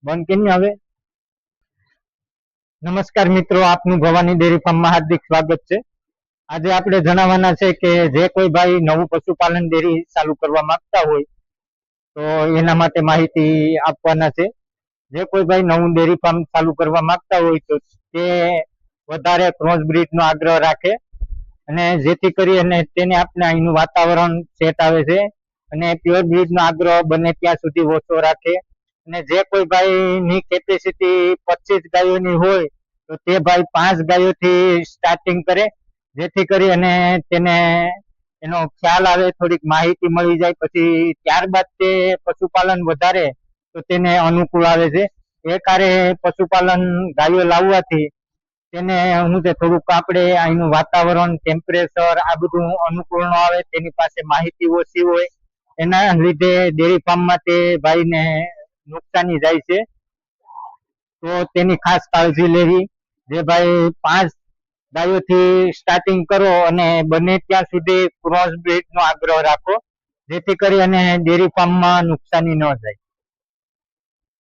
બંધ કેમ આવે? નમસ્કાર મિત્રો, આપનું ભવાની ડેરી ફાર્મમાં હાર્દિક સ્વાગત છે। આજે આપણે જણાવવાના છે કે જે કોઈ ભાઈ નવું પશુપાલન ડેરી ચાલુ કરવા માંગતા હોય તો એના માટે માહિતી આપવાના છે। જે કોઈ ભાઈ નવું ડેરી ફાર્મ ચાલુ કરવા માંગતા હોય તો તે વધારે ક્રોસ બ્રીડ નો આગ્રહ રાખે અને જેથી કરી અને તેને આપણે અહીંનું વાતાવરણ સેટ આવે છે અને પ્યોર બ્રીડ નો આગ્રહ બને ત્યાં સુધી ઓછો રાખે। અને જે કોઈ ભાઈ ની કેપેસિટી 25 ગાયોની હોય તો તે ભાઈ 5 ગાયોથી સ્ટાર્ટિંગ કરે, જેથી કરી અને તેને એનો ખ્યાલ આવે, થોડીક માહિતી મળી જાય, પછી ત્યારબાદ તે પશુપાલન વધારે તો તેને અનુકૂળ આવે છે। એ કારે પશુપાલન ગાયો લાવવાથી તેને શું છે, થોડુંક આપણે અહીંનું વાતાવરણ, ટેમ્પરેચર આ બધું અનુકૂળ ન આવે, તેની પાસે માહિતી ઓછી હોય, એના લીધે ડેરી ફાર્મમાં તે ભાઈને નુકસાની જાય છે। તો તેની ખાસ કાળજી લેવી। જે ભાઈ 5 ગાયોથી સ્ટાર્ટિંગ કરો અને બને ત્યાં સુધી ક્રોસ બ્રીડ નો આગ્રહ રાખો, જેથી કરી અને ડેરી ફાર્મમાં નુકસાની ન જાય।